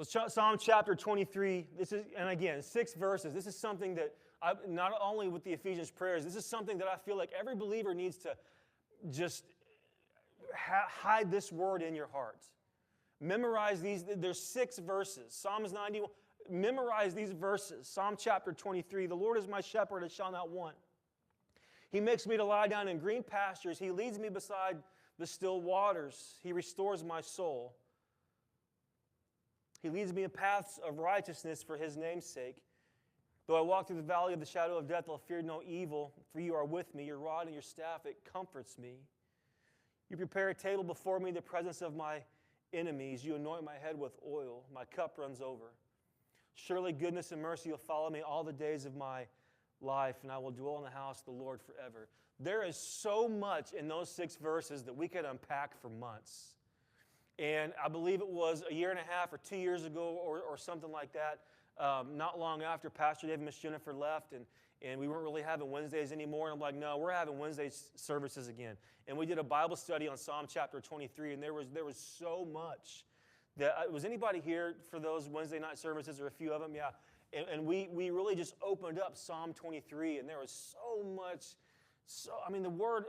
So Psalm chapter 23, this is, and again, 6 verses. This is something that, not only with the Ephesians prayers, this is something that I feel like every believer needs to just hide this word in your heart. Memorize these. There's 6 verses. Psalms 91. Memorize these verses. Psalm chapter 23. The Lord is my shepherd, I shall not want. He makes me to lie down in green pastures. He leads me beside the still waters. He restores my soul. He leads me in paths of righteousness for His name's sake. Though I walk through the valley of the shadow of death, I'll fear no evil, for You are with me. Your rod and Your staff, it comforts me. You prepare a table before me in the presence of my enemies. You anoint my head with oil. My cup runs over. Surely goodness and mercy will follow me all the days of my life, and I will dwell in the house of the Lord forever. There is so much in those 6 verses that we could unpack for months. And I believe it was a year and a half or 2 years ago or something like that, not long after Pastor Dave and Miss Jennifer left, and we weren't really having Wednesdays anymore. And I'm like, no, we're having Wednesday services again. And we did a Bible study on Psalm chapter 23, and there was so much. Was anybody here for those Wednesday night services, or a few of them? Yeah. And we really just opened up Psalm 23, and there was so much. The Word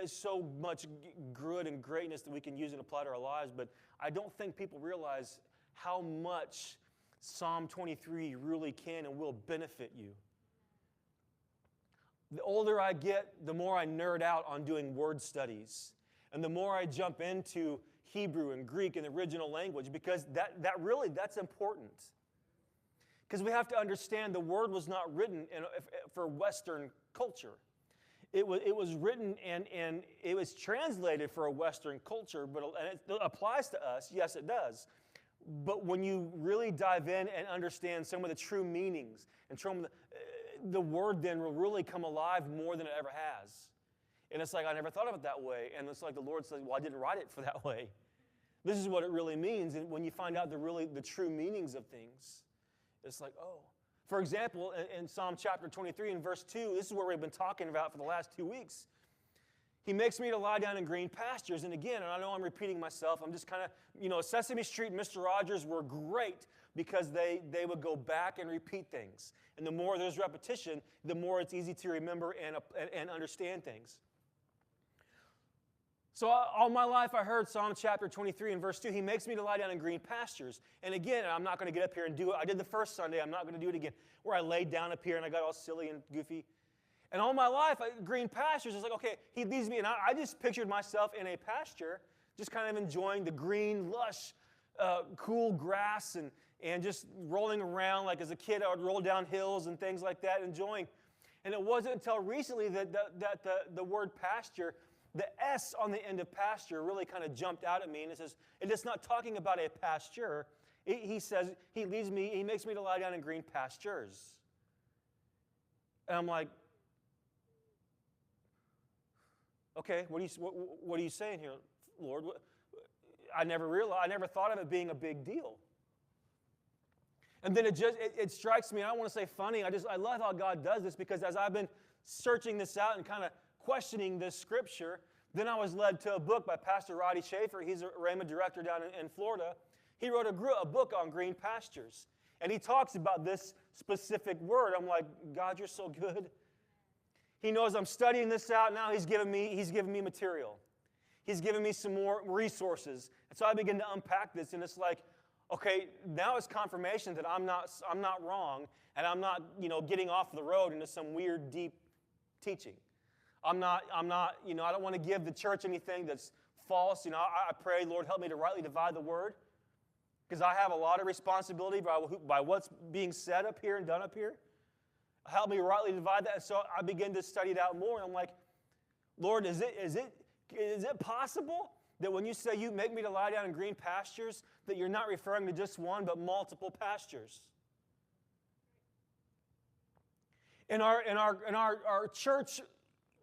is so much good and greatness that we can use and apply to our lives, but I don't think people realize how much Psalm 23 really can and will benefit you. The older I get, the more I nerd out on doing word studies, and the more I jump into Hebrew and Greek and the original language, because that's important. Because we have to understand the Word was not written for Western culture. It was written and it was translated for a Western culture, and it applies to us. Yes, it does. But when you really dive in and understand some of the true meanings, and the Word then will really come alive more than it ever has. And it's like, I never thought of it that way. And it's like the Lord says, well, I didn't write it for that way. This is what it really means. And when you find out the true meanings of things, it's like, oh. For example, in Psalm chapter 23 and verse 2, this is what we've been talking about for the last 2 weeks. He makes me to lie down in green pastures. And again, and I know I'm repeating myself, I'm just kind of, Sesame Street and Mr. Rogers were great because they would go back and repeat things. And the more there's repetition, the more it's easy to remember and understand things. So all my life I heard Psalm chapter 23 and verse 2, He makes me to lie down in green pastures. And again, I'm not going to get up here and do it. I did the first Sunday. I'm not going to do it again, where I laid down up here and I got all silly and goofy. And all my life, green pastures is like, okay, He leads me. And I just pictured myself in a pasture, just kind of enjoying the green, lush, cool grass and just rolling around. Like as a kid, I would roll down hills and things like that, enjoying. And it wasn't until recently that the word pasture, the S on the end of pasture, really kind of jumped out at me. And it says, and it's not talking about a pasture. He says, He makes me to lie down in green pastures. And I'm like, okay, what are you saying here, Lord? I never thought of it being a big deal. And then it strikes me, and I don't want to say funny, I love how God does this, because as I've been searching this out and kind of questioning this scripture, then I was led to a book by Pastor Roddy Schaefer. He's a Rhema director down in Florida. He wrote a book on green pastures. And he talks about this specific word. I'm like, God, You're so good. He knows I'm studying this out. Now He's given me material. He's given me some more resources. And so I begin to unpack this, and it's like, okay, now it's confirmation that I'm not wrong, and I'm not, getting off the road into some weird, deep teaching. I don't want to give the church anything that's false. I pray, Lord, help me to rightly divide the word, because I have a lot of responsibility by what's being said up here and done up here. Help me rightly divide that. And so I begin to study it out more, and I'm like, Lord, is it possible that when You say You make me to lie down in green pastures, that You're not referring to just one, but multiple pastures? In our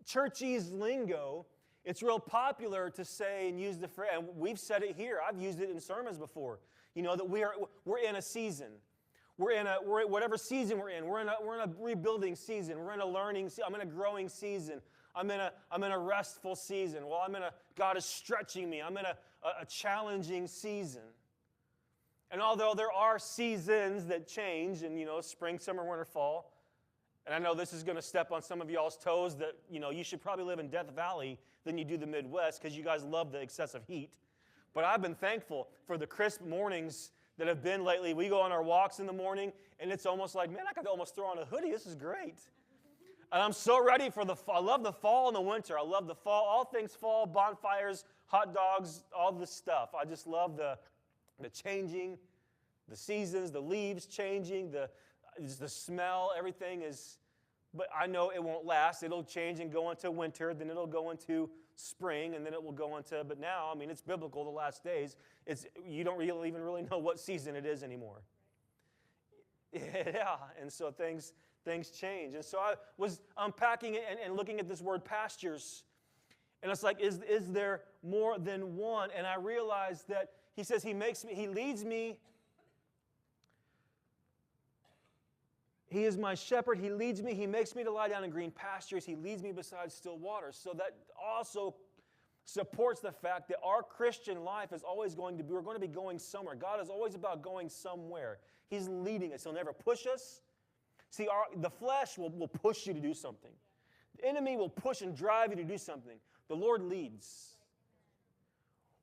churchese lingo, it's real popular to say and use the phrase, and we've said it here. I've used it in sermons before. That we're in a season. We're whatever season we're in. We're in a rebuilding season. We're in a learning season. I'm in a growing season. I'm in a restful season. Well, God is stretching me. I'm in a challenging season. And although there are seasons that change, and spring, summer, winter, fall, and I know this is going to step on some of y'all's toes that you should probably live in Death Valley than you do the Midwest because you guys love the excessive heat. But I've been thankful for the crisp mornings that have been lately. We go on our walks in the morning, and it's almost like, man, I could almost throw on a hoodie. This is great. And I'm so ready for the fall. I love the fall and the winter. I love the fall, all things fall, bonfires, hot dogs, all this stuff. I just love the changing, the seasons, the leaves changing, the smell, everything is, but I know it won't last. It'll change and go into winter, then it'll go into spring, and then it will go into, but now, it's biblical, the last days. You don't even really know what season it is anymore. Yeah, and so things change. And so I was unpacking it and looking at this word pastures, and it's like, is there more than one? And I realized that he says he leads me. He is my shepherd. He leads me. He makes me to lie down in green pastures. He leads me beside still waters. So that also supports the fact that our Christian life is always we're going to be going somewhere. God is always about going somewhere. He's leading us. He'll never push us. See, the flesh will push you to do something. The enemy will push and drive you to do something. The Lord leads.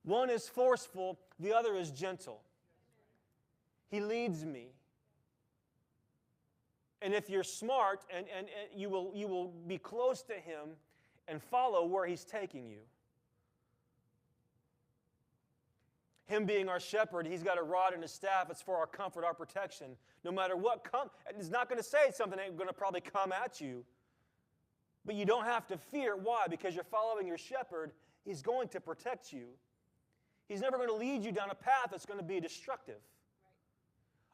One is forceful. The other is gentle. He leads me. And if you're smart, and you will be close to him and follow where he's taking you. Him being our shepherd, he's got a rod and a staff. It's for our comfort, our protection. No matter what comes, it's not going to say something ain't going to probably come at you. But you don't have to fear. Why? Because you're following your shepherd. He's going to protect you. He's never going to lead you down a path that's going to be destructive.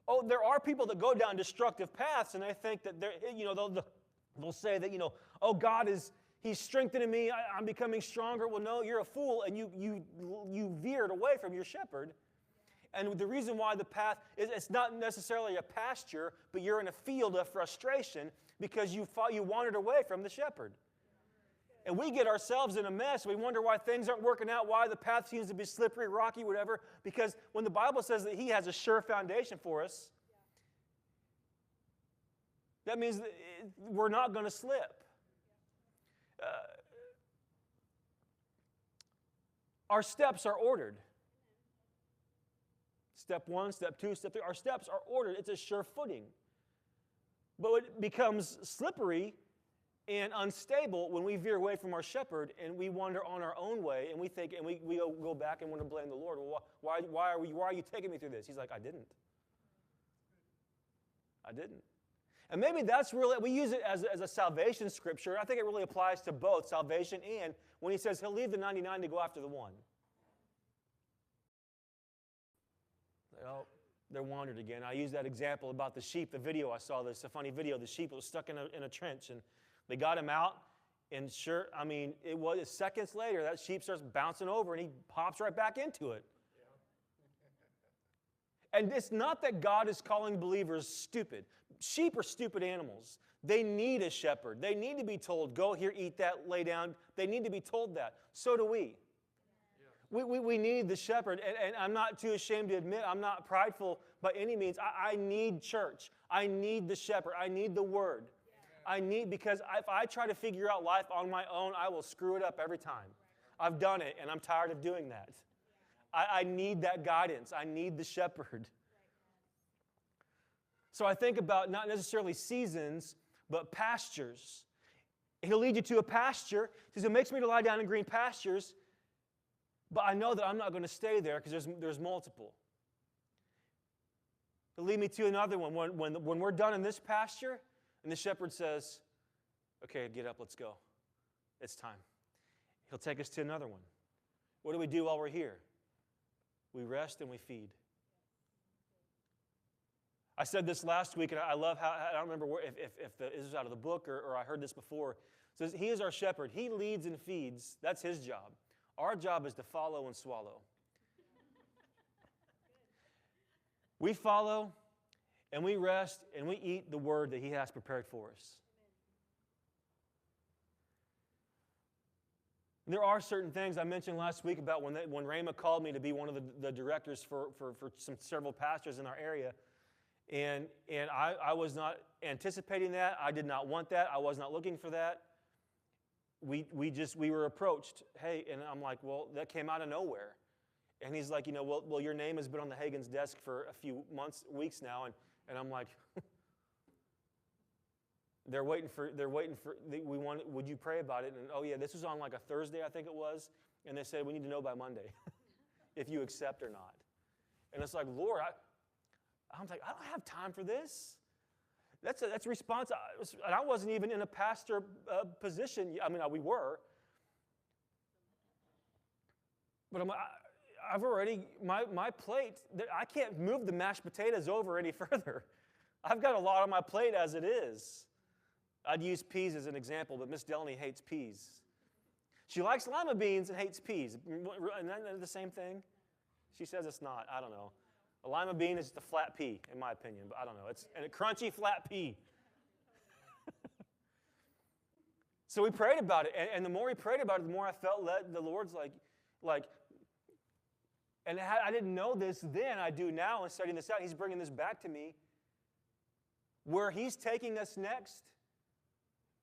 Oh, there are people that go down destructive paths, and they think that they'll say that oh, God He's strengthening me. I'm becoming stronger. Well, no, you're a fool, and you veered away from your shepherd. And the reason why the path is it's not necessarily a pasture, but you're in a field of frustration because you wandered away from the shepherd. And we get ourselves in a mess. We wonder why things aren't working out, why the path seems to be slippery, rocky, whatever. Because when the Bible says that He has a sure foundation for us, that means that we're not going to slip. Our steps are ordered. Step 1, step 2, step 3. Our steps are ordered. It's a sure footing. But it becomes slippery and unstable when we veer away from our shepherd and we wander on our own way and we think and we go back and want to blame the Lord. Well, why are you taking me through this? He's like, I didn't. And maybe that's really, we use it as a salvation scripture. I think it really applies to both salvation and when he says he'll leave the 99 to go after the one. Oh, they're wandered again. I use that example about the sheep, the video I saw, this a funny video. The sheep was stuck in a trench and they got him out and it was seconds later that sheep starts bouncing over and he pops right back into it. And it's not that God is calling believers stupid. Sheep are stupid animals. They need a shepherd. They need to be told, go here, eat that, lay down. They need to be told that. So do we. Yeah. We need the shepherd. And I'm not too ashamed to admit, I'm not prideful by any means. I need church. I need the shepherd. I need the word. Yeah. Because if I try to figure out life on my own, I will screw it up every time. I've done it, and I'm tired of doing that. I need that guidance. I need the shepherd. So I think about not necessarily seasons, but pastures. He'll lead you to a pasture. He says, it makes me to lie down in green pastures, but I know that I'm not going to stay there because there's multiple. He'll lead me to another one. When we're done in this pasture, and the shepherd says, okay, get up, let's go. It's time. He'll take us to another one. What do we do while we're here? We rest and we feed. I said this last week, and I love how, I don't remember if this is out of the book or I heard this before. It says, he is our shepherd. He leads and feeds. That's his job. Our job is to follow and swallow. We follow, and we rest, and we eat the word that he has prepared for us. There are certain things I mentioned last week about when Rhema called me to be one of the directors for several pastors in our area. And I was not anticipating that. I did not want that. I was not looking for that. We were approached. Hey, and I'm like, well, that came out of nowhere. And he's like, well, your name has been on the Hagen's desk for a few weeks now. And I'm like, would you pray about it? And oh yeah, this was on like a Thursday, I think it was. And they said, we need to know by Monday if you accept or not. And it's like, Lord, I'm like, I don't have time for this. That's a response. And I wasn't even in a pastor position. I mean, we were. But I've already, my plate, I can't move the mashed potatoes over any further. I've got a lot on my plate as it is. I'd use peas as an example, but Miss Delaney hates peas. She likes lima beans and hates peas. Isn't that the same thing? She says it's not. I don't know. A lima bean is just a flat pea, in my opinion, but I don't know. It's a crunchy, flat pea. So we prayed about it, and the more we prayed about it, the more I felt led. The Lord's like, and I didn't know this then. I do now in studying this out. He's bringing this back to me. Where He's taking us next,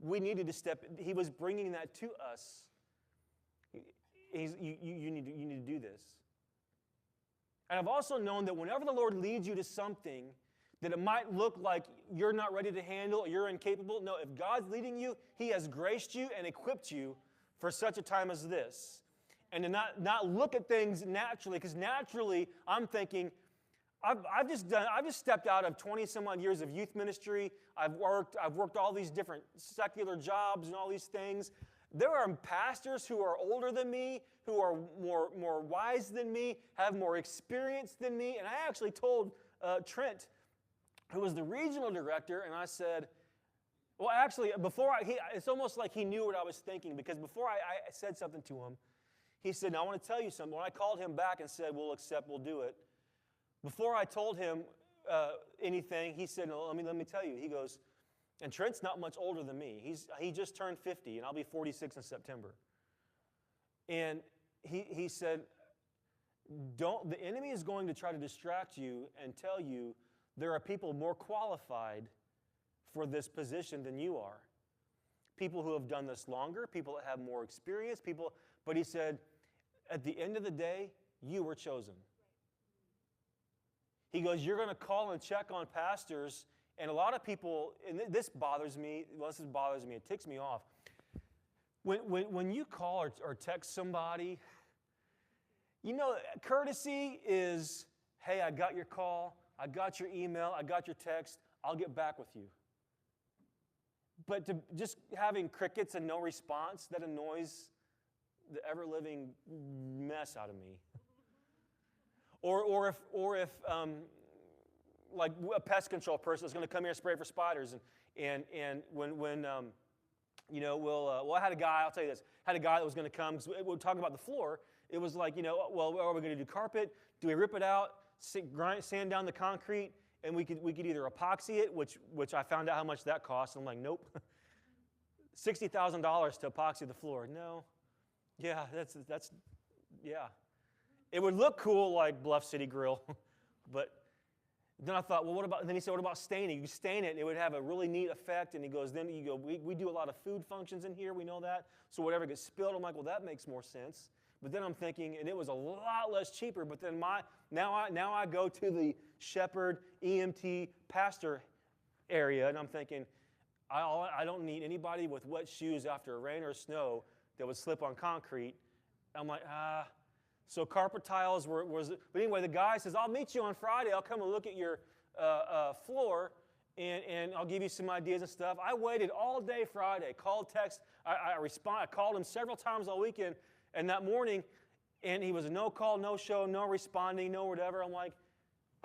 we needed to step. He was bringing that to us. You need to do this. And I've also known that whenever the Lord leads you to something that it might look like you're not ready to handle, or you're incapable. No, if God's leading you, He has graced you and equipped you for such a time as this. And to not look at things naturally, because naturally I'm thinking, I've just stepped out of 20 some odd years of youth ministry. I've worked all these different secular jobs and all these things. There are pastors who are older than me, who are more wise than me, have more experience than me. And I actually told Trent, who was the regional director, and I said, well, actually, it's almost like he knew what I was thinking, because before I said something to him, he said, now I want to tell you something. When I called him back and said, we'll accept, we'll do it, before I told him anything, he said, no, let me tell you. He goes, and Trent's not much older than me. He just turned 50, and I'll be 46 in September. And he said, the enemy is going to try to distract you and tell you there are people more qualified for this position than you are. People who have done this longer, people that have more experience, but he said, at the end of the day, you were chosen. He goes, you're going to call and check on pastors, and a lot of people, and this bothers me, it ticks me off. When you call or text somebody, courtesy is, hey, I got your call, I got your email, I got your text, I'll get back with you. But to just having crickets and no response, that annoys the ever-living mess out of me. Or if like a pest control person is going to come here and spray for spiders, and when I had a guy, I'll tell you this, that was going to come, because we'll talk about the floor. It was like, well, are we going to do carpet? Do we rip it out, sand down the concrete, and we could either epoxy it, which I found out how much that cost. I'm like, nope. $60,000 to epoxy the floor. No. Yeah, that's yeah. It would look cool like Bluff City Grill, but then I thought, well, what about, and then he said, what about staining? You stain it, and it would have a really neat effect. And he goes, we do a lot of food functions in here, we know that. So whatever gets spilled, I'm like, well, that makes more sense. But then I'm thinking, and it was a lot less cheaper, but then now I go to the Shepherd EMT pastor area, and I'm thinking, I don't need anybody with wet shoes after rain or snow that would slip on concrete. I'm like, So carpet tiles was, but anyway, the guy says, I'll meet you on Friday. I'll come and look at your floor, and I'll give you some ideas and stuff. I waited all day Friday, called, text. I called him several times all weekend, and that morning, and he was a no call, no show, no responding, no whatever. I'm like,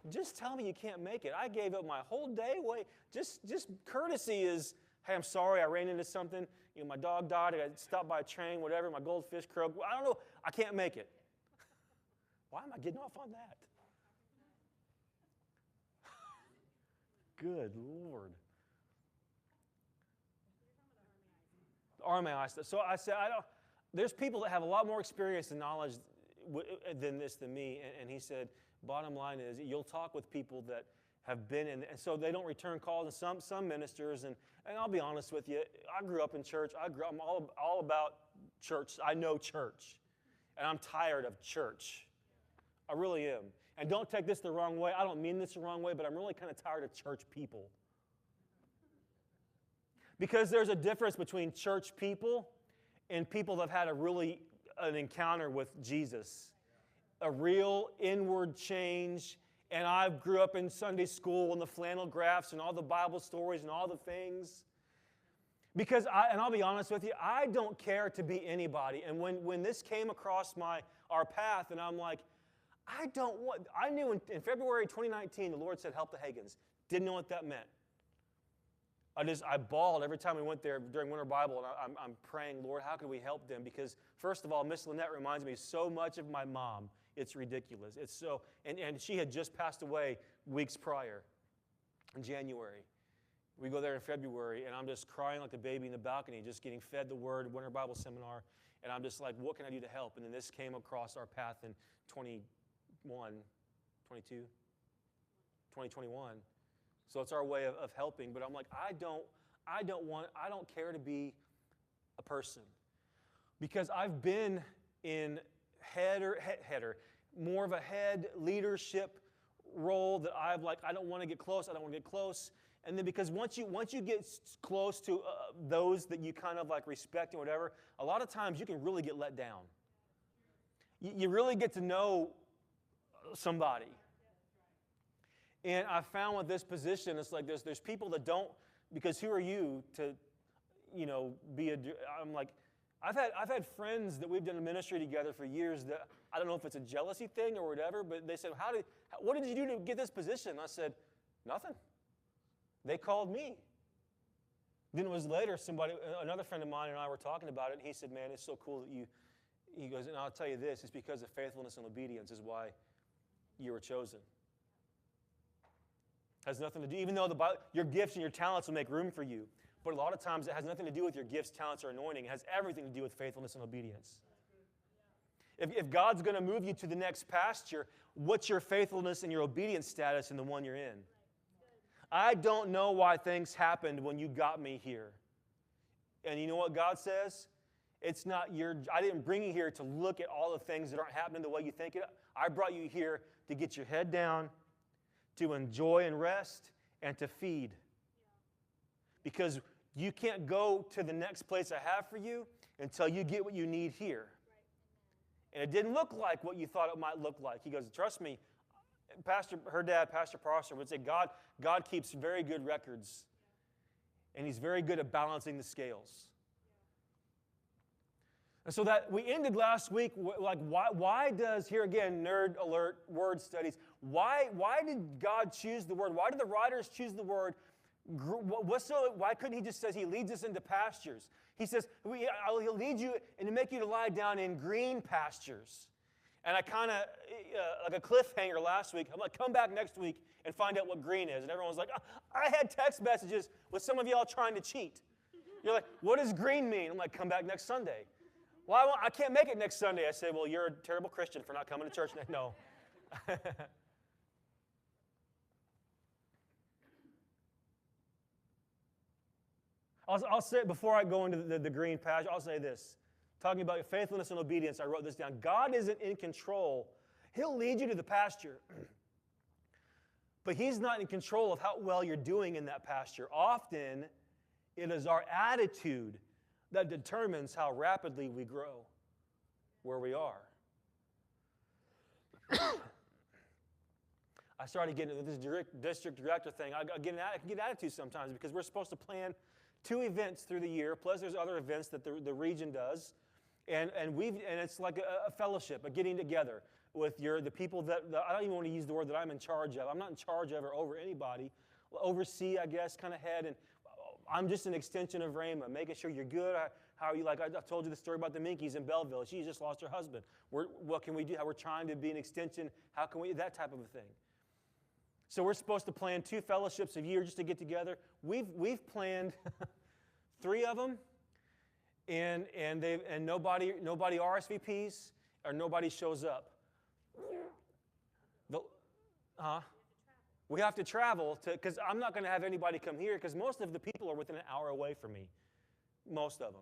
just tell me you can't make it. I gave up my whole day. Wait, just courtesy is, hey, I'm sorry, I ran into something. My dog died. I got stopped by a train, whatever. My goldfish croaked. I don't know. I can't make it. Why am I getting off on that? Good Lord. RMI stuff. So I said, there's people that have a lot more experience and knowledge than me. And he said, bottom line is, you'll talk with people that have been in, and so they don't return calls. And some ministers, and I'll be honest with you, I grew up in church. I'm all about church. I know church, and I'm tired of church. I really am. And don't take this the wrong way. I don't mean this the wrong way, but I'm really kind of tired of church people. Because there's a difference between church people and people that have had an encounter with Jesus. A real inward change. And I grew up in Sunday school and the flannel graphs and all the Bible stories and all the things. Because I'll be honest with you, I don't care to be anybody. And when this came across our path, and I'm like, I knew in February 2019, the Lord said, help the Hagins. Didn't know what that meant. I bawled every time we went there during Winter Bible, and I'm praying, Lord, how can we help them? Because, first of all, Miss Lynette reminds me so much of my mom. It's ridiculous. It's so, and she had just passed away weeks prior, in January. We go there in February, and I'm just crying like a baby in the balcony, just getting fed the Word, Winter Bible Seminar, and I'm just like, what can I do to help? And then this came across our path in 2021. So it's our way of helping. But I'm like, I don't care to be a person. Because I've been in more of a head leadership role that I don't want to get close, And then because once you get close to those that you kind of like respect and whatever, a lot of times you can really get let down. You really get to know somebody. And I found with this position, it's like there's people that don't, because who are you to, I'm like, I've had friends that we've done a ministry together for years that, I don't know if it's a jealousy thing or whatever, but they said, what did you do to get this position? I said, nothing. They called me. Then it was later, another friend of mine and I were talking about it, and he said, man, it's so cool that he goes, and I'll tell you this, it's because of faithfulness and obedience is why you were chosen. Has nothing to do, even though your gifts and your talents will make room for you, but a lot of times it has nothing to do with your gifts, talents, or anointing. It has everything to do with faithfulness and obedience. If God's going to move you to the next pasture, what's your faithfulness and your obedience status in the one you're in? I don't know why things happened when you got me here. And you know what God says? It's not I didn't bring you here to look at all the things that aren't happening the way you think it. I brought you here to get your head down, to enjoy and rest, and to feed. Because you can't go to the next place I have for you until you get what you need here. And it didn't look like what you thought it might look like. He goes, trust me, her dad, Pastor Prosser, would say God keeps very good records. And he's very good at balancing the scales. And so that we ended last week, like, why does, here again, nerd alert, word studies, why did God choose the word? Why did the writers choose the word? Why couldn't he just say he leads us into pastures? He says, he'll lead you and make you to lie down in green pastures. And I kind of, like a cliffhanger last week, I'm like, come back next week and find out what green is. And everyone's like, I had text messages with some of y'all trying to cheat. You're like, what does green mean? I'm like, come back next Sunday. Well, I can't make it next Sunday. I say, well, you're a terrible Christian for not coming to church. No. I'll say, before I go into the green pasture, I'll say this. Talking about your faithfulness and obedience, I wrote this down. God isn't in control. He'll lead you to the pasture. But he's not in control of how well you're doing in that pasture. Often, it is our attitude that determines how rapidly we grow where we are. I started getting into this district director thing. I can get attitude sometimes because we're supposed to plan 2 events through the year, plus there's other events that the region does. And it's like a fellowship, a getting together with the people that I don't even want to use the word that I'm in charge of. I'm not in charge of or over anybody. Oversee, I guess, kind of head. And I'm just an extension of Rhema, making sure you're good. How are you? Like I told you the story about the Minkies in Belleville. She just lost her husband. What can we do? How we're trying to be an extension. How can we? That type of a thing. So we're supposed to plan 2 fellowships a year just to get together. We've planned 3 of them, and nobody RSVPs or nobody shows up. We have to travel because I'm not going to have anybody come here because most of the people are within an hour away from me, most of them.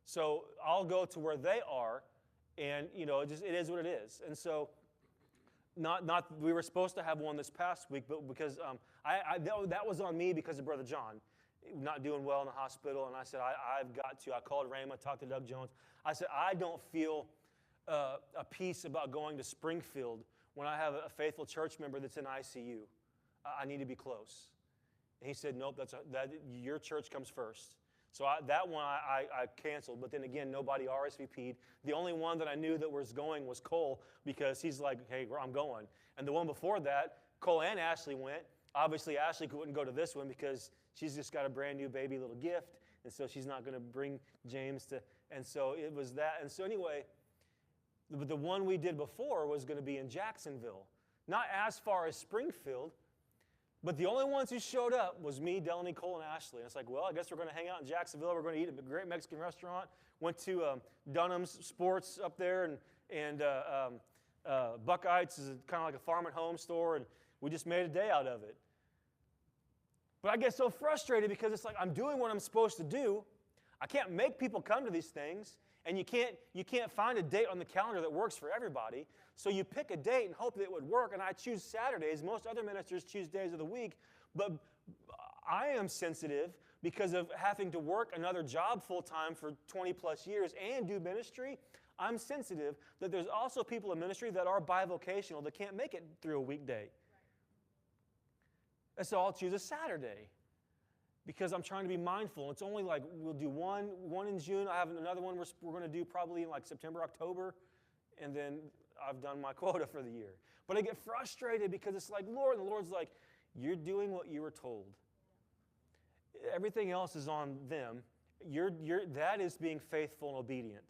So I'll go to where they are, and it is what it is. And so, we were supposed to have one this past week, but because that was on me because of Brother John not doing well in the hospital, and I said I've got to. I called Rhema, talked to Doug Jones. I said I don't feel a peace about going to Springfield when I have a faithful church member that's in ICU. I need to be close. And he said, nope, your church comes first. So that one I canceled, but then again, nobody RSVP'd. The only one that I knew that was going was Cole because he's like, hey, I'm going. And the one before that, Cole and Ashley went. Obviously, Ashley wouldn't go to this one because she's just got a brand new baby little gift, and so she's not going to bring James to, and so it was that. And so anyway, the one we did before was going to be in Jacksonville, not as far as Springfield, but the only ones who showed up was me, Delaney, Cole, and Ashley. And it's like, well, I guess we're going to hang out in Jacksonville. We're going to eat at a great Mexican restaurant. Went to Dunham's Sports up there, and Buckeyes is kind of like a farm and home store, and we just made a day out of it. But I get so frustrated because it's like I'm doing what I'm supposed to do. I can't make people come to these things, and you can't find a date on the calendar that works for everybody. So you pick a date and hope that it would work, and I choose Saturdays. Most other ministers choose days of the week, but I am sensitive because of having to work another job full-time for 20-plus years and do ministry. I'm sensitive that there's also people in ministry that are bivocational that can't make it through a weekday. And so I'll choose a Saturday because I'm trying to be mindful. It's only like we'll do one in June. I have another one we're going to do probably in like September, October, and then I've done my quota for the year. But I get frustrated because it's like, Lord, and the Lord's like, you're doing what you were told. Everything else is on them. That is being faithful and obedient.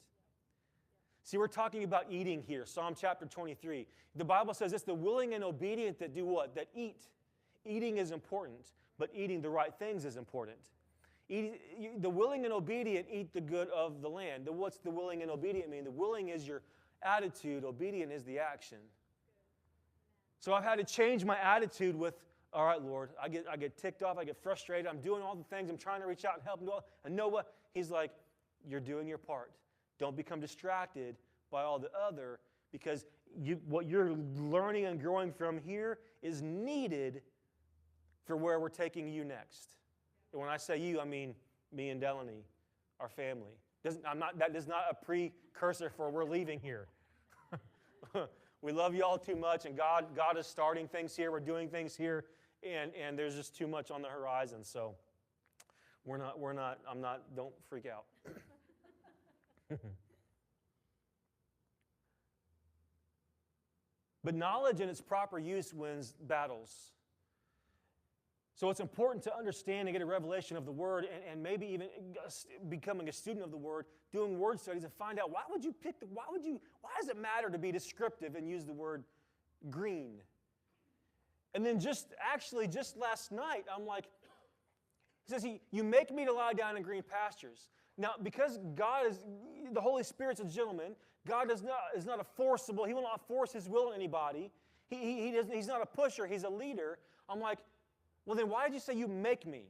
See, we're talking about eating here, Psalm chapter 23. The Bible says it's the willing and obedient that do what? That eat. Eating is important, but eating the right things is important. The willing and obedient eat the good of the land. What's the willing and obedient mean? The willing is your attitude. Obedient is the action. So I've had to change my attitude with, all right, Lord, I get ticked off. I get frustrated. I'm doing all the things. I'm trying to reach out and help. And know what? He's like, you're doing your part. Don't become distracted by all the other because what you're learning and growing from here is needed for where we're taking you next. And when I say you, I mean me and Delaney, our family. That is not a precursor for we're leaving here. We love you all too much, and God is starting things here. We're doing things here, and there's just too much on the horizon. So don't freak out. But knowledge in its proper use wins battles. So it's important to understand and get a revelation of the Word and maybe even becoming a student of the Word, doing word studies and find out why does it matter to be descriptive and use the word green? And then just last night, I'm like, he says, you make me to lie down in green pastures. Now, because the Holy Spirit's a gentleman, God is not a forcible, He will not force His will on anybody. He's not a pusher, He's a leader. I'm like, well, then why did you say you make me?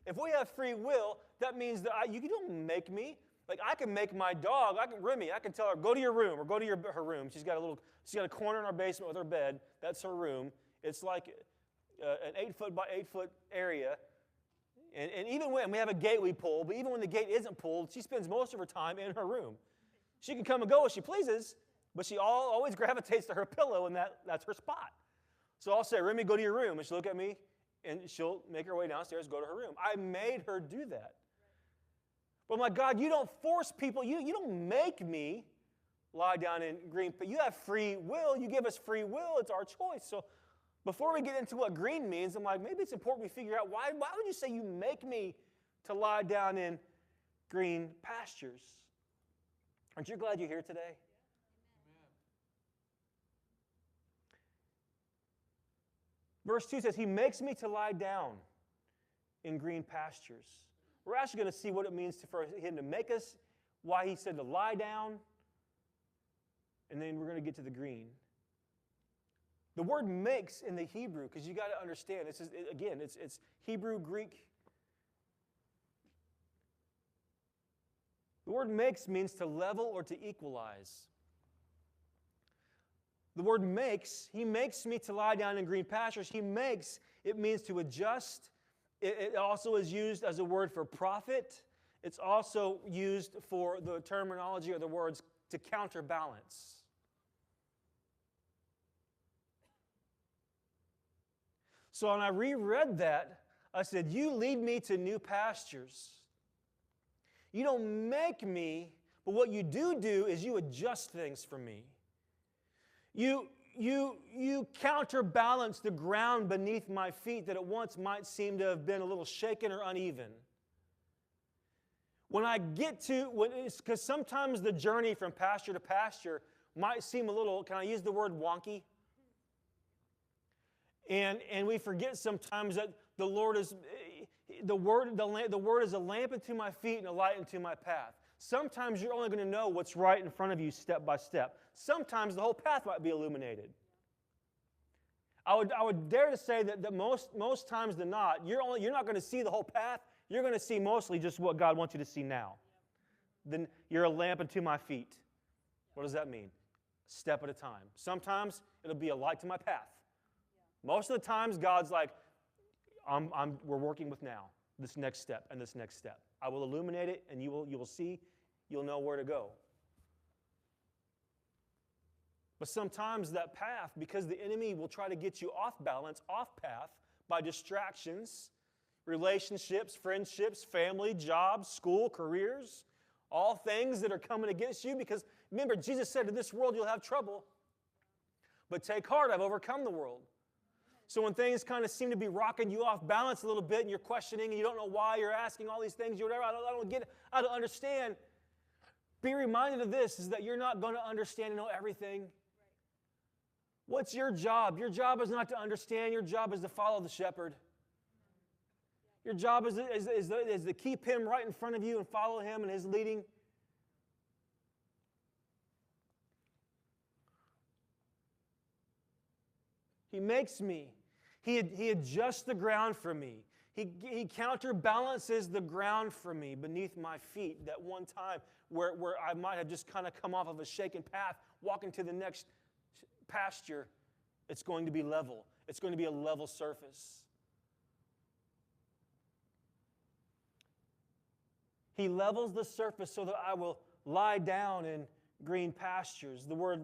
If we have free will, that means that you don't make me. Like, I can make my dog, Remy, I can tell her, go to your room, or go to her room. She's got a corner in our basement with her bed. That's her room. It's like an 8-foot by 8-foot area. And even when we have a gate we pull, but even when the gate isn't pulled, she spends most of her time in her room. She can come and go as she pleases, but she always gravitates to her pillow, and that's her spot. So I'll say, Remy, go to your room. And she'll look at me, and she'll make her way downstairs, go to her room. I made her do that. But I'm like, God, you don't force people. You don't make me lie down in green. But you have free will. You give us free will. It's our choice. So before we get into what green means, I'm like, maybe it's important we figure out why would you say you make me to lie down in green pastures? Aren't you glad you're here today? Verse 2 says, He makes me to lie down in green pastures. We're actually going to see what it means for him to make us, why he said to lie down, and then we're going to get to the green. The word makes in the Hebrew, because you got to understand, this is, again, it's Hebrew, Greek. The word makes means to level or to equalize. The word makes, he makes me to lie down in green pastures. He makes, it means to adjust. It also is used as a word for profit. It's also used for the terminology or the words to counterbalance. So when I reread that, I said, you lead me to new pastures. You don't make me, but what you do is you adjust things for me. You counterbalance the ground beneath my feet that at once might seem to have been a little shaken or uneven. When I get to, because sometimes the journey from pasture to pasture might seem a little, can I use the word wonky? And we forget sometimes that the Lord is, the word is a lamp unto my feet and a light unto my path. Sometimes you're only going to know what's right in front of you step by step. Sometimes the whole path might be illuminated. I would dare to say that most times than not, you're not going to see the whole path. You're going to see mostly just what God wants you to see now. Then you're a lamp unto my feet. What does that mean? Step at a time. Sometimes it'll be a light to my path. Most of the times, God's like, we're working with now, this next step and this next step. I will illuminate it, and you will see, you'll know where to go. But sometimes that path, because the enemy will try to get you off balance, off path, by distractions, relationships, friendships, family, jobs, school, careers, all things that are coming against you. Because remember, Jesus said, in this world you'll have trouble, but take heart, I've overcome the world. So when things kind of seem to be rocking you off balance a little bit and you're questioning and you don't know why you're asking all these things, whatever, I don't get it, I don't understand, be reminded of this, is that you're not going to understand and know everything. Right. What's your job? Your job is not to understand. Your job is to follow the shepherd. Your job is to keep him right in front of you and follow him and his leading. He makes me. He adjusts the ground for me. He counterbalances the ground for me beneath my feet. That one time where I might have just kind of come off of a shaken path, walking to the next pasture, it's going to be level. It's going to be a level surface. He levels the surface so that I will lie down in green pastures. The word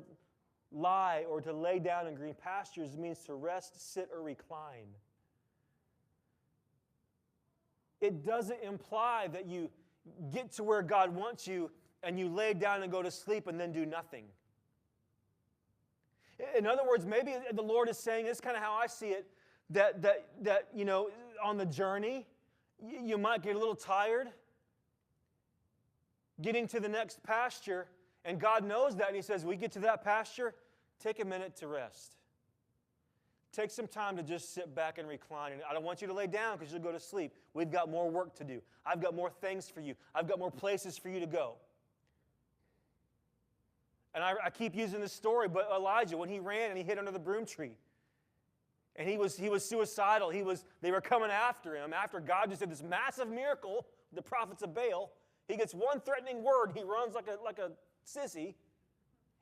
lie or to lay down in green pastures means to rest, sit, or recline. It doesn't imply that you get to where God wants you and you lay down and go to sleep and then do nothing. In other words, maybe the Lord is saying, this is kind of how I see it, that you know, on the journey, you might get a little tired getting to the next pasture, and God knows that, and he says, we get to that pasture, take a minute to rest. Take some time to just sit back and recline. And I don't want you to lay down because you'll go to sleep. We've got more work to do. I've got more things for you. I've got more places for you to go. And I keep using this story, but Elijah, when he ran and he hid under the broom tree, and he was suicidal. They were coming after him. After God just did this massive miracle, the prophets of Baal, he gets one threatening word. He runs like a sissy,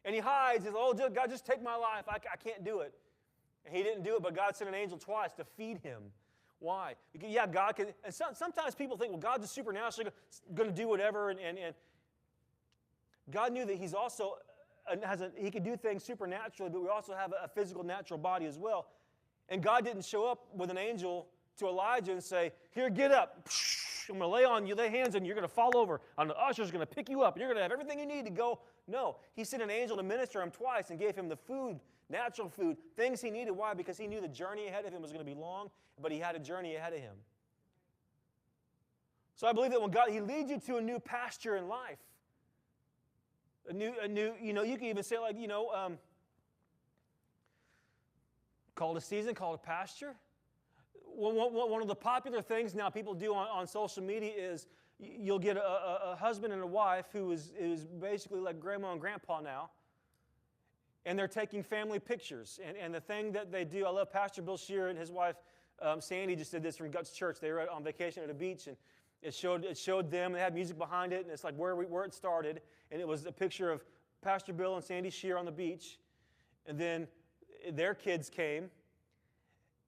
and he hides. He's like, oh, God, just take my life. I can't do it. And he didn't do it, but God sent an angel twice to feed him. Why? Because, yeah, God can. And sometimes people think, well, God's just supernaturally going to do whatever. And God knew that he's also he could do things supernaturally, but we also have a physical, natural body as well. And God didn't show up with an angel to Elijah and say, here, get up. I'm going to lay on you, lay hands on you. You're going to fall over. And the usher's going to pick you up. You're going to have everything you need to go. No. He sent an angel to minister him twice and gave him the food, natural food, things he needed. Why? Because he knew the journey ahead of him was going to be long, but he had a journey ahead of him. So I believe that when God, he leads you to a new pasture in life. A new, you know, you can even say like, you know, call it a season, call it a pasture. one of the popular things now people do on social media is you'll get a husband and a wife who is basically like grandma and grandpa now, and they're taking family pictures. And the thing that they do, I love Pastor Bill Shear and his wife Sandy just did this from Guts Church. They were on vacation at a beach, and it showed them. They had music behind it, and it's like where it started. And it was a picture of Pastor Bill and Sandy Shear on the beach. And then their kids came.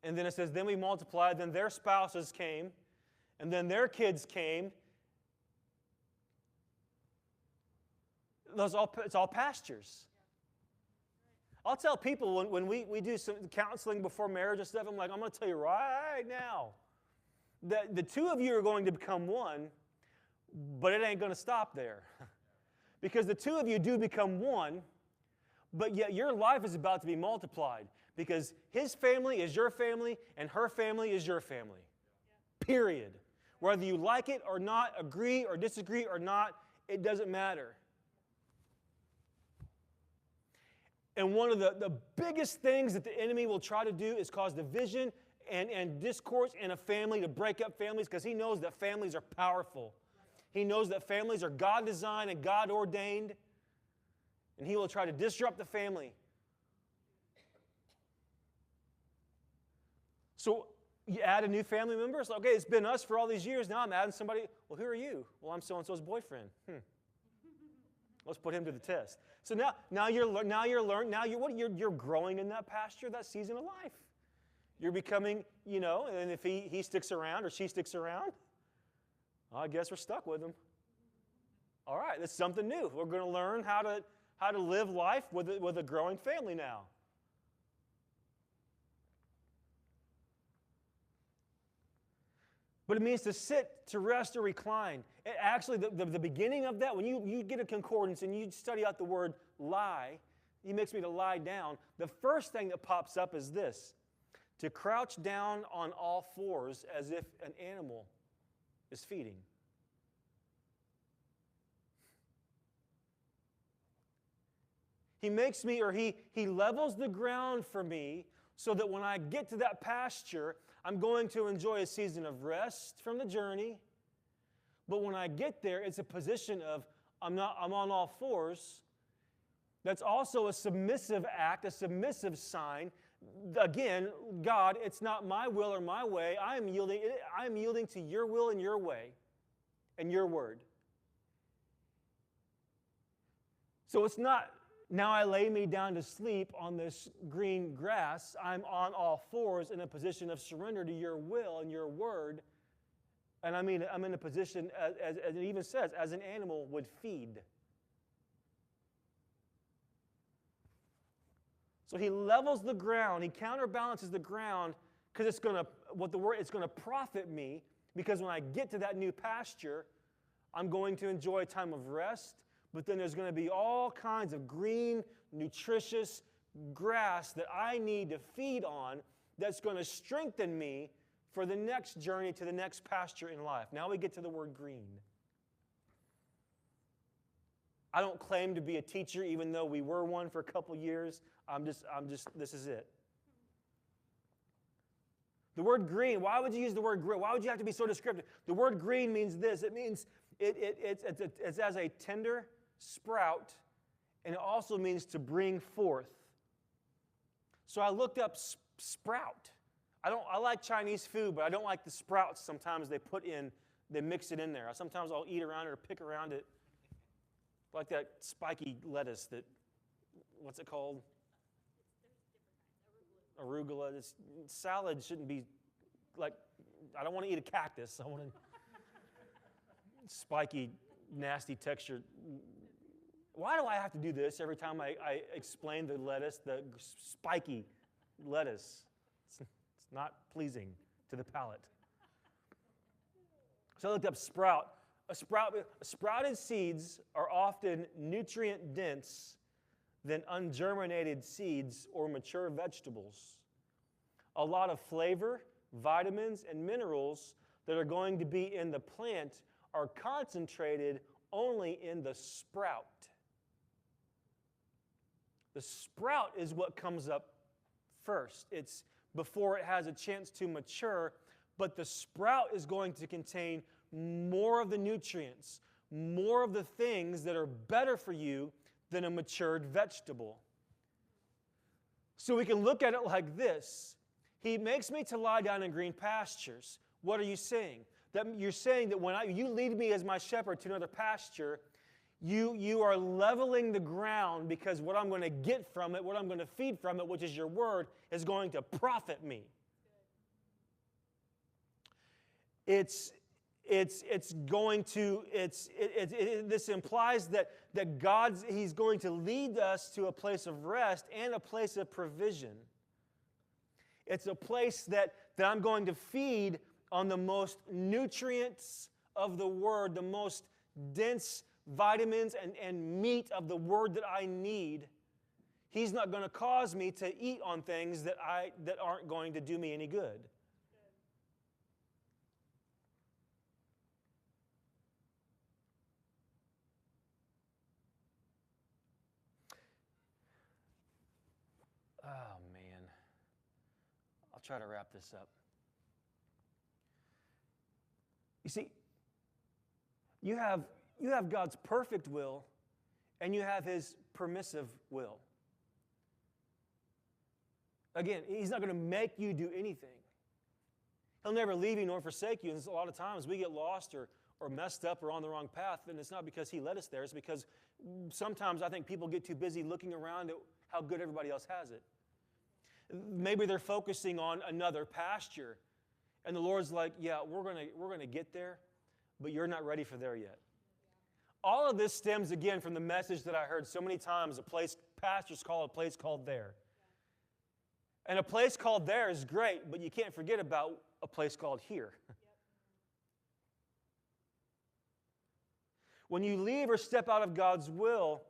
And then it says, then we multiplied. Then their spouses came. And then their kids came. It's all pastures. I'll tell people when we do some counseling before marriage and stuff, I'm like, I'm going to tell you right now that the two of you are going to become one, but it ain't going to stop there. Because the two of you do become one, but yet your life is about to be multiplied. Because his family is your family, and her family is your family. Period. Whether you like it or not, agree or disagree or not, it doesn't matter. And one of the biggest things that the enemy will try to do is cause division and discourse in a family, to break up families, because he knows that families are powerful. He knows that families are God-designed and God-ordained, and he will try to disrupt the family. So you add a new family member. It's like, okay, it's been us for all these years. Now I'm adding somebody. Well, who are you? Well, I'm so-and-so's boyfriend. Let's put him to the test. So now you're growing in that pasture, that season of life. You're becoming, and if he sticks around or she sticks around, I guess we're stuck with him. All right, that's something new. We're going to learn how to live life with a growing family now. But it means to sit, to rest, or recline. Actually, the beginning of that, when you get a concordance and you study out the word lie, he makes me to lie down. The first thing that pops up is this: to crouch down on all fours as if an animal is feeding. He makes me, or he levels the ground for me so that when I get to that pasture, I'm going to enjoy a season of rest from the journey. But when I get there, it's a position of I'm on all fours. That's also a submissive act, a submissive sign. Again, God, it's not my will or my way. I am yielding to your will and your way and your word. So it's not, now I lay me down to sleep on this green grass. I'm on all fours in a position of surrender to your will and your word. And I'm in a position, as it even says, as an animal would feed. So he levels the ground. He counterbalances the ground because it's going to profit me, because when I get to that new pasture, I'm going to enjoy a time of rest. But then there's going to be all kinds of green, nutritious grass that I need to feed on that's going to strengthen me for the next journey to the next pasture in life. Now we get to the word green. I don't claim to be a teacher, even though we were one for a couple years. This is it. The word green, why would you use the word green? Why would you have to be so descriptive? The word green means this. It means it's as a tender sprout, and it also means to bring forth. So I looked up sprout. I like Chinese food, but I don't like the sprouts sometimes they mix it in there. Sometimes I'll eat around it or pick around it. Like that spiky lettuce what's it called? Arugula. Salad shouldn't be like, I don't want to eat a cactus. I want a spiky, nasty texture. Why do I have to do this every time I explain the lettuce, the spiky lettuce? It's not pleasing to the palate. So I looked up sprout. Sprouted seeds are often nutrient-dense than ungerminated seeds or mature vegetables. A lot of flavor, vitamins, and minerals that are going to be in the plant are concentrated only in the sprout. The sprout is what comes up first. It's before it has a chance to mature, but the sprout is going to contain more of the nutrients, more of the things that are better for you than a matured vegetable. So we can look at it like this. He makes me to lie down in green pastures. What are you saying? That you're saying that when you lead me as my shepherd to another pasture, you are leveling the ground, because what I'm going to get from it, what I'm going to feed from it, which is your word, is going to profit me. This implies that He's going to lead us to a place of rest and a place of provision. It's a place that I'm going to feed on the most nutrients of the Word, the most dense vitamins and meat of the Word that I need. He's not going to cause me to eat on things that aren't going to do me any good. Oh, man. I'll try to wrap this up. You see, you have God's perfect will, and you have His permissive will. Again, He's not going to make you do anything. He'll never leave you nor forsake you. And a lot of times we get lost or messed up or on the wrong path, and it's not because He led us there. It's because sometimes I think people get too busy looking around at how good everybody else has it. Maybe they're focusing on another pasture, and the Lord's like, yeah, we're going to get there, but you're not ready for there yet. All of this stems, again, from the message that I heard so many times, pastors call a place called there. And a place called there is great, but you can't forget about a place called here. When you leave or step out of God's will,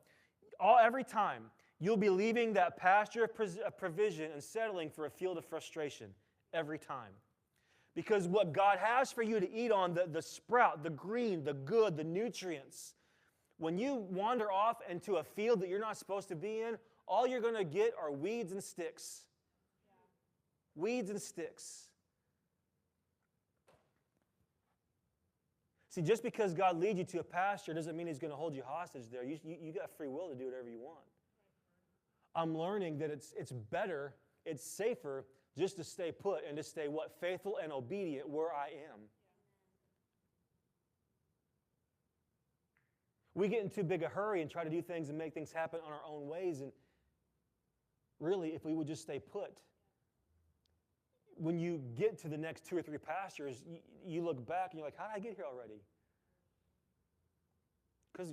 every time, you'll be leaving that pasture of provision and settling for a field of frustration every time. Because what God has for you to eat on, the sprout, the green, the good, the nutrients, when you wander off into a field that you're not supposed to be in, all you're going to get are weeds and sticks. Yeah. Weeds and sticks. See, just because God leads you to a pasture doesn't mean He's going to hold you hostage there. You got free will to do whatever you want. I'm learning that it's better, it's safer just to stay put and to stay what? Faithful and obedient where I am. We get in too big a hurry and try to do things and make things happen on our own ways. And really, if we would just stay put, when you get to the next 2 or 3 pastures, you look back and you're like, how did I get here already? Because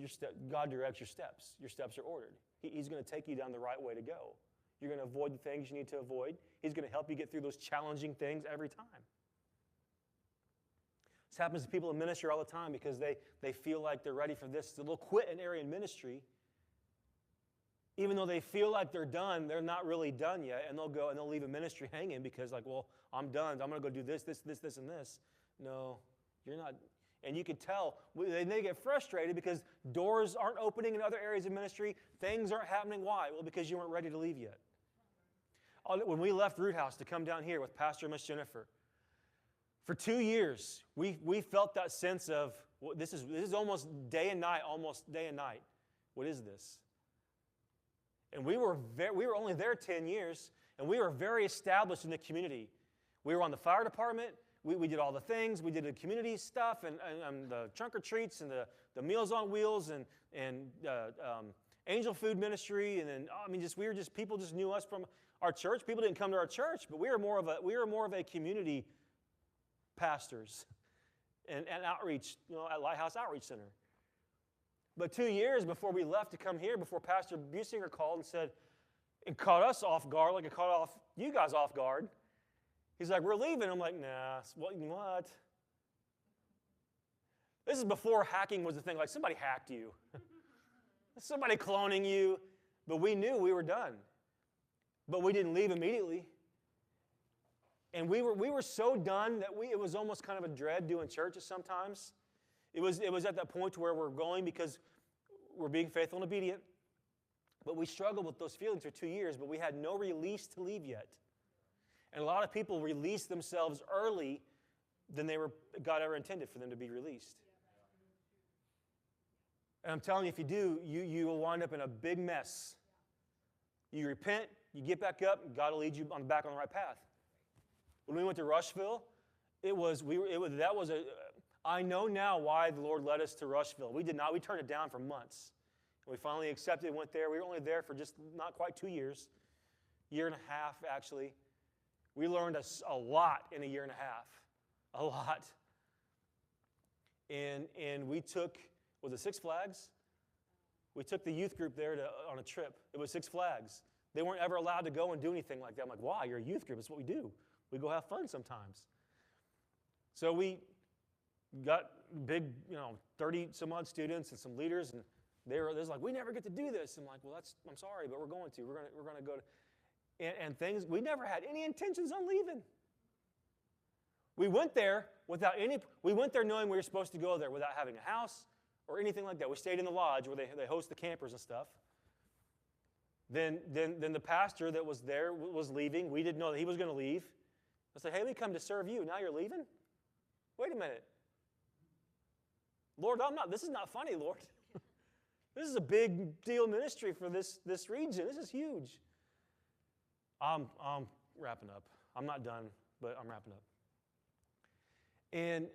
God directs your steps. Your steps are ordered. He's going to take you down the right way to go. You're going to avoid the things you need to avoid. He's going to help you get through those challenging things every time. This happens to people in ministry all the time because they feel like they're ready for this. They'll quit an area in ministry. Even though they feel like they're done, they're not really done yet. And they'll go and they'll leave a ministry hanging because like, well, I'm done. I'm going to go do this, and this. No, you're not. And you could tell, they get frustrated because doors aren't opening in other areas of ministry. Things aren't happening. Why? Well, because you weren't ready to leave yet. When we left Root House to come down here with Pastor and Miss Jennifer, for 2 years, we felt that sense of, well, this is almost day and night, What is this? And we were only there 10 years, and we were very established in the community. We were on the fire department. We did all the things. We did the community stuff and the trunk or treats and the Meals on Wheels and Angel Food Ministry. And then people just knew us from our church. People didn't come to our church, but we were more of a community pastors and outreach, at Lighthouse Outreach Center. But 2 years before we left to come here, before Pastor Businger called and caught us off guard, like it caught you guys off guard. He's like, we're leaving. I'm like, nah, what? This is before hacking was a thing. Like, somebody hacked you. Somebody cloning you. But we knew we were done. But we didn't leave immediately. And we were so done that it was almost kind of a dread doing churches sometimes. It was at that point where we're going because we're being faithful and obedient. But we struggled with those feelings for 2 years, but we had no release to leave yet. And a lot of people release themselves early than God ever intended for them to be released. And I'm telling you, if you do, you will wind up in a big mess. You repent, you get back up, and God will lead you back on the right path. When we went to Rushville, I know now why the Lord led us to Rushville. We did not. We turned it down for months. We finally accepted and went there. We were only there for just not quite 2 years. Year and a half, actually. We learned a lot in a year and a half. A lot. And we took, was it Six Flags? We took the youth group there on a trip. It was Six Flags. They weren't ever allowed to go and do anything like that. I'm like, why? You're a youth group. It's what we do. We go have fun sometimes. So we got big, 30-some-odd students and some leaders, and they were like, we never get to do this. I'm like, well, I'm sorry, but we're going to. We're going to go to. And things, we never had any intentions on leaving. We went there knowing we were supposed to go there without having a house or anything like that. We stayed in the lodge where they host the campers and stuff. Then the pastor that was there was leaving. We didn't know that he was going to leave. I said, hey, we come to serve you. Now you're leaving? Wait a minute. Lord, this is not funny, Lord. This is a big deal ministry for this region. This is huge. I'm wrapping up. I'm not done, but I'm wrapping up. And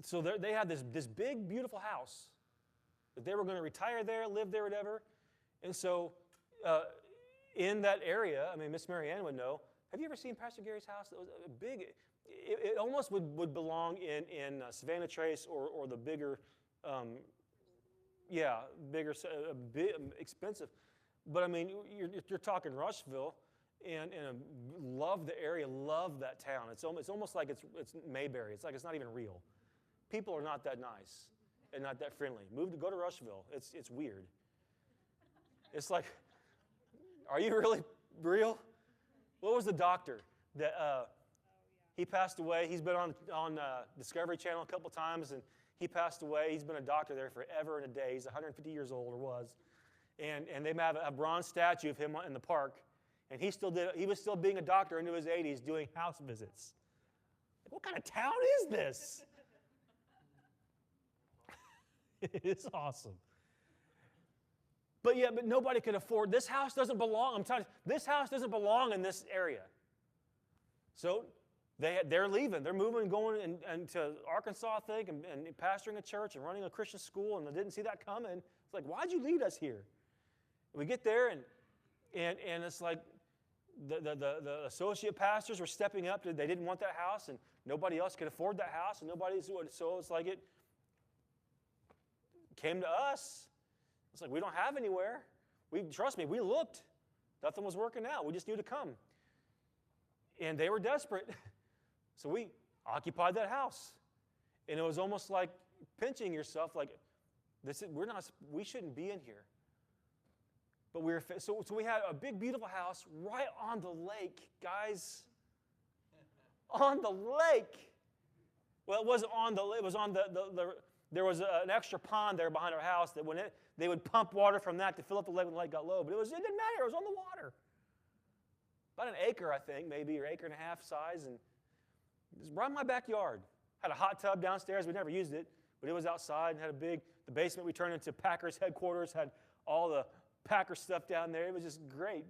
so they had this big, beautiful house that they were going to retire there, live there, whatever. And so in that area, Miss Marianne would know, have you ever seen Pastor Gary's house? It was a big, it almost would belong in Savannah Trace or the bigger, bigger, expensive. But you're talking Rushville, and love the area, love that town. It's almost like it's Mayberry. It's like it's not even real. People are not that nice and not that friendly. Go to Rushville. It's weird. It's like, are you really real? What was the doctor that he passed away? He's been on Discovery Channel a couple times, and he passed away. He's been a doctor there forever and a day. He's 150 years old, or was. And they have a bronze statue of him in the park. And he was still being a doctor into his 80s doing house visits. Like, what kind of town is this? It's awesome. But nobody could afford, this house doesn't belong, I'm telling you, this house doesn't belong in this area. So they're leaving. They're moving, going to Arkansas, I think, and pastoring a church and running a Christian school, and they didn't see that coming. It's like, why'd you lead us here? We get there, and it's like the associate pastors were stepping up. They didn't want that house, and nobody else could afford that house, and so it's like it came to us. It's like, we don't have anywhere. Trust me, we looked. Nothing was working out. We just knew to come. And they were desperate. So we occupied that house. And it was almost like pinching yourself, like, we shouldn't be in here. But so we had a big, beautiful house right on the lake, guys. On the lake. Well, it wasn't on the lake. It was on there was an extra pond there behind our house that they would pump water from that to fill up the lake when the lake got low. But it didn't matter. It was on the water. About an acre, I think, maybe, or acre and a half size. And it was right in my backyard. Had a hot tub downstairs. We never used it, but it was outside and had the basement we turned into Packers headquarters, had all the Packer stuff down there. It was just great.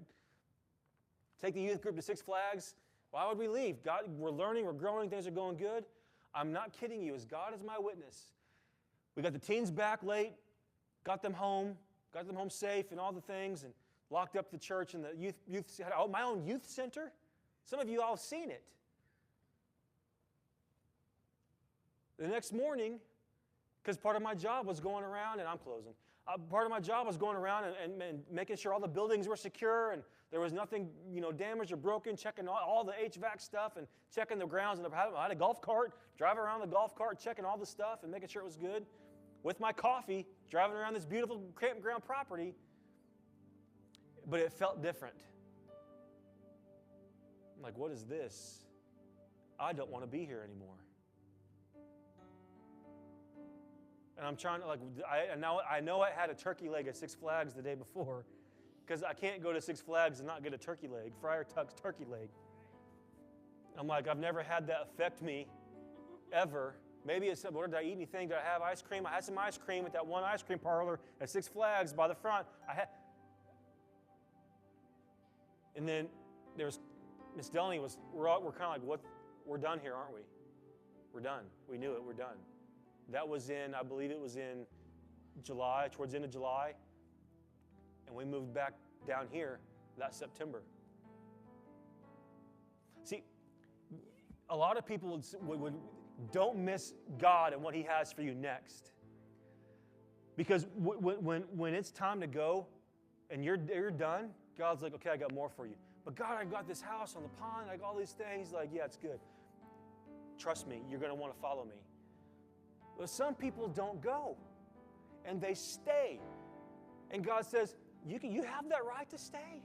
Take the youth group to Six Flags. Why would we leave? God, we're learning, we're growing, things are going good. I'm not kidding you, as God is my witness. We got the teens back late, got them home safe and all the things, and locked up the church and the youth had my own youth center. Some of you all have seen it. The next morning, because part of my job was going around, and I'm closing. Part of my job was going around and making sure all the buildings were secure and there was nothing, damaged or broken, checking all the HVAC stuff and checking the grounds. And I had a golf cart, driving around the golf cart, checking all the stuff and making sure it was good. With my coffee, driving around this beautiful campground property. But it felt different. I'm like, what is this? I don't want to be here anymore. And I'm trying to, I know I had a turkey leg at Six Flags the day before because I can't go to Six Flags and not get a turkey leg, Friar Tuck's turkey leg. I'm like, I've never had that affect me, ever. Maybe it's, what did I eat anything? Did I have ice cream? I had some ice cream at that one ice cream parlor at Six Flags by the front. And then there's, Miss Delaney we're kind of like, what? We're done here, aren't we? We're done. We knew it, we're done. That was in, I believe it was in July, towards the end of July. And we moved back down here that September. See, a lot of people don't miss God and what He has for you next. Because when it's time to go and you're done, God's like, okay, I got more for you. But God, I got this house on the pond, I got all these things. He's like, yeah, it's good. Trust me, you're going to want to follow me. But some people don't go, and they stay. And God says, you have that right to stay.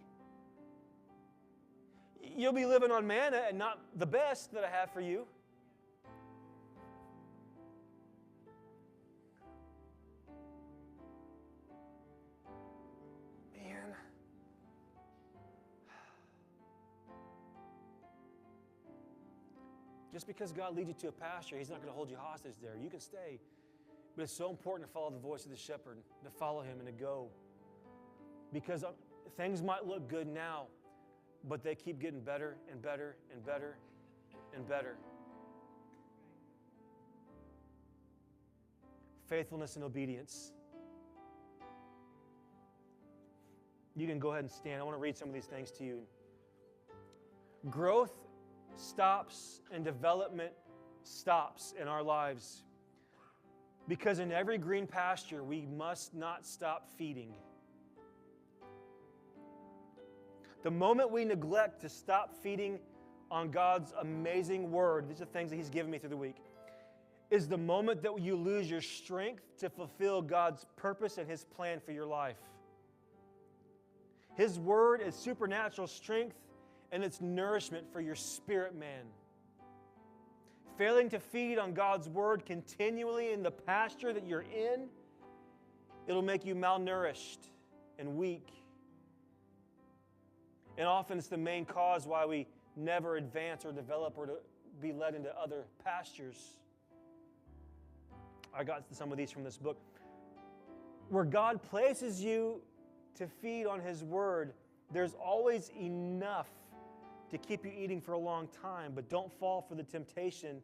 You'll be living on manna and not the best that I have for you. Man. Just because God leads you to a pasture, He's not going to hold you hostage there. You can stay. But it's so important to follow the voice of the shepherd, to follow Him and to go. Because things might look good now, but they keep getting better and better and better and better. Faithfulness and obedience. You can go ahead and stand. I want to read some of these things to you. Growth stops and development stops in our lives. Because in every green pasture, we must not stop feeding. The moment we neglect to stop feeding on God's amazing word, these are things that He's given me through the week, is the moment that you lose your strength to fulfill God's purpose and His plan for your life. His word is supernatural strength and it's nourishment for your spirit man. Failing to feed on God's word continually in the pasture that you're in, it'll make you malnourished and weak. And often it's the main cause why we never advance or develop or to be led into other pastures. I got some of these from this book. Where God places you to feed on His word, there's always enough to keep you eating for a long time, but don't fall for the temptation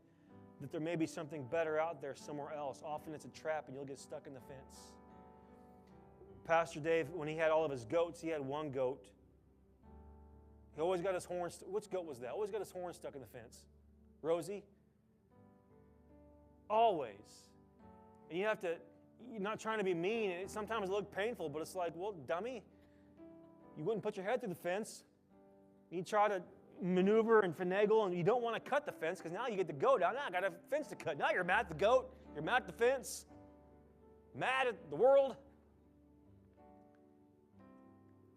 that there may be something better out there somewhere else. Often it's a trap and you'll get stuck in the fence. Pastor Dave, when he had all of his goats, he had one goat. He always got his horn, which goat was that? Always got his horn stuck in the fence. Rosie? Always. And you have to, you're not trying to be mean, and sometimes it looks painful, but it's like, well, dummy, you wouldn't put your head through the fence. You try to maneuver and finagle, and you don't want to cut the fence because now you get the goat out. Now I got a fence to cut. Now you're mad at the goat. You're mad at the fence. Mad at the world.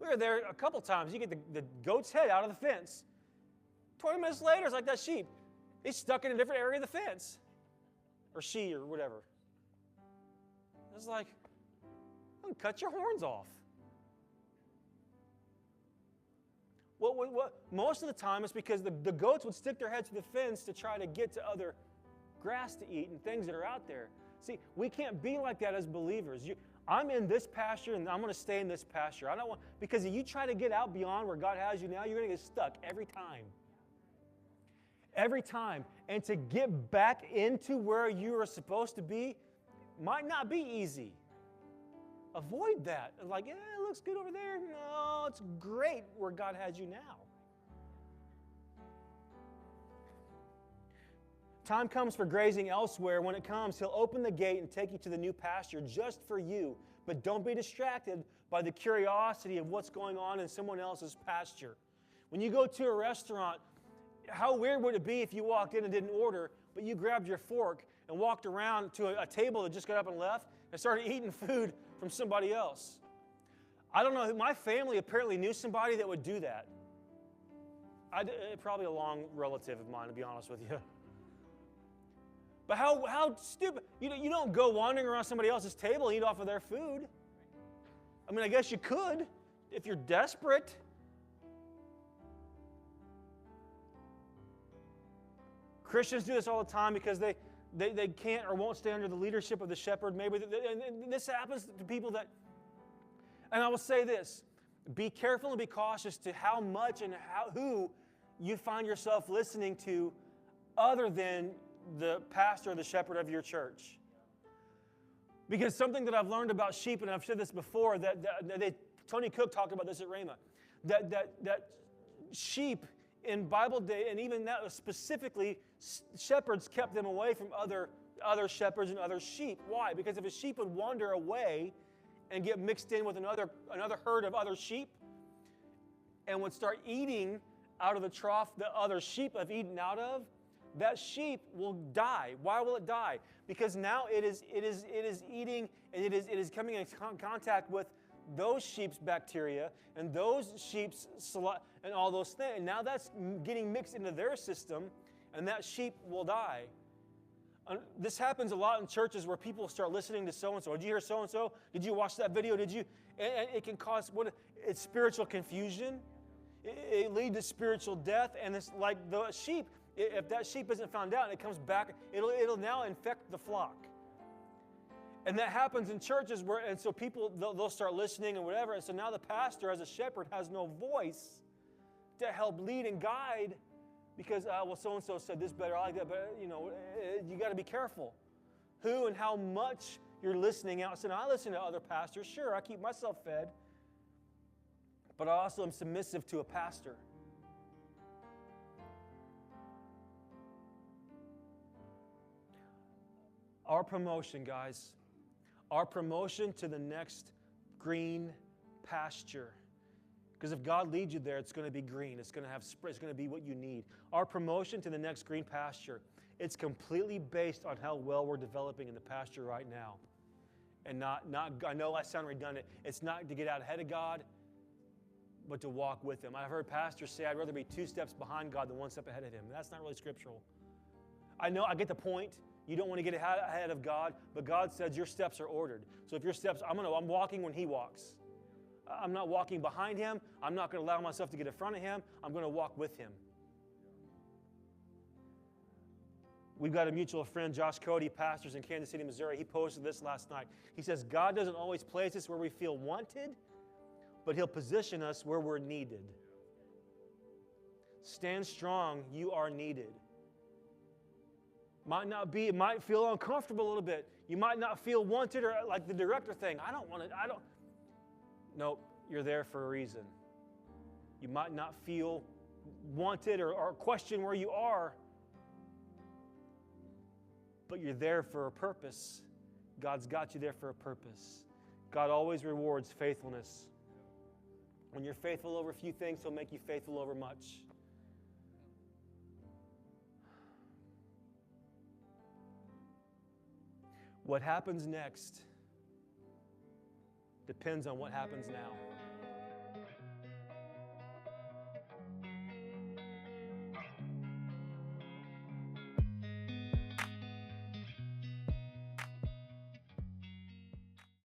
We were there a couple times. You get the goat's head out of the fence. 20 minutes later, it's like that sheep. He's stuck in a different area of the fence. Or she, or whatever. It's like, cut your horns off. What, most of the time it's because the goats would stick their heads to the fence to try to get to other grass to eat and things that are out there. See, we can't be like that as believers. I'm in this pasture and I'm going to stay in this pasture. I don't want, because if you try to get out beyond where God has you now, you're going to get stuck every time. Every time. And to get back into where you are supposed to be might not be easy. Avoid that. Like, yeah, it looks good over there. No, it's great where God has you now. Time comes for grazing elsewhere. When it comes, He'll open the gate and take you to the new pasture just for you. But don't be distracted by the curiosity of what's going on in someone else's pasture. When you go to a restaurant, how weird would it be if you walked in and didn't order, but you grabbed your fork and walked around to a table that just got up and left and started eating food from somebody else? I don't know. My family apparently knew somebody that would do that. Probably a long relative of mine, to be honest with you. But how stupid. You don't go wandering around somebody else's table and eat off of their food. I mean, I guess you could. if you're desperate. Christians do this all the time because they can't or won't stay under the leadership of the shepherd. Maybe and this happens to people that, and I will say this, be careful and be cautious to how much and who you find yourself listening to other than the pastor or the shepherd of your church. Because something that I've learned about sheep, and I've said this before, Tony Cook talked about this at Rhema, that sheep in Bible day, and even now specifically, shepherds kept them away from other shepherds and other sheep. Why? Because if a sheep would wander away and get mixed in with another herd of other sheep and would start eating out of the trough that other sheep have eaten out of, that sheep will die. Why will it die? Because now it is eating, and it is coming in contact with those sheep's bacteria and those sheep's and all those things. And now that's getting mixed into their system, and that sheep will die. This happens a lot in churches where people start listening to so-and-so. Did you hear so-and-so? Did you watch that video? Did you? And it can cause, it's spiritual confusion. It leads to spiritual death. And it's like the sheep. If that sheep isn't found out and it comes back, it'll now infect the flock. And that happens in churches and so people, they'll start listening and whatever. And so now the pastor as a shepherd has no voice to help lead and guide because, well, so-and-so said this better, I like that, but, you got to be careful who and how much you're listening out. So now I listen to other pastors. Sure, I keep myself fed, but I also am submissive to a pastor. Our promotion, guys, our promotion to the next green pasture. Because if God leads you there, it's going to be green. It's going to have spring. It's going to be what you need. Our promotion to the next green pasture, it's completely based on how well we're developing in the pasture right now. And not I know I sound redundant. It's not to get out ahead of God, but to walk with Him. I've heard pastors say, I'd rather be 2 steps behind God than 1 step ahead of Him. That's not really scriptural. I know, I get the point. You don't want to get ahead of God, but God says your steps are ordered. So if your steps, I'm walking when He walks. I'm not walking behind Him. I'm not going to allow myself to get in front of Him. I'm going to walk with Him. We've got a mutual friend, Josh Cody, pastors in Kansas City, Missouri. He posted this last night. He says, God doesn't always place us where we feel wanted, but He'll position us where we're needed. Stand strong. You are needed. It might feel uncomfortable a little bit. You might not feel wanted or like the director thing. No, you're there for a reason. You might not feel wanted or question where you are, but you're there for a purpose. God's got you there for a purpose. God always rewards faithfulness. When you're faithful over a few things, He'll make you faithful over much. What happens next depends on what happens now.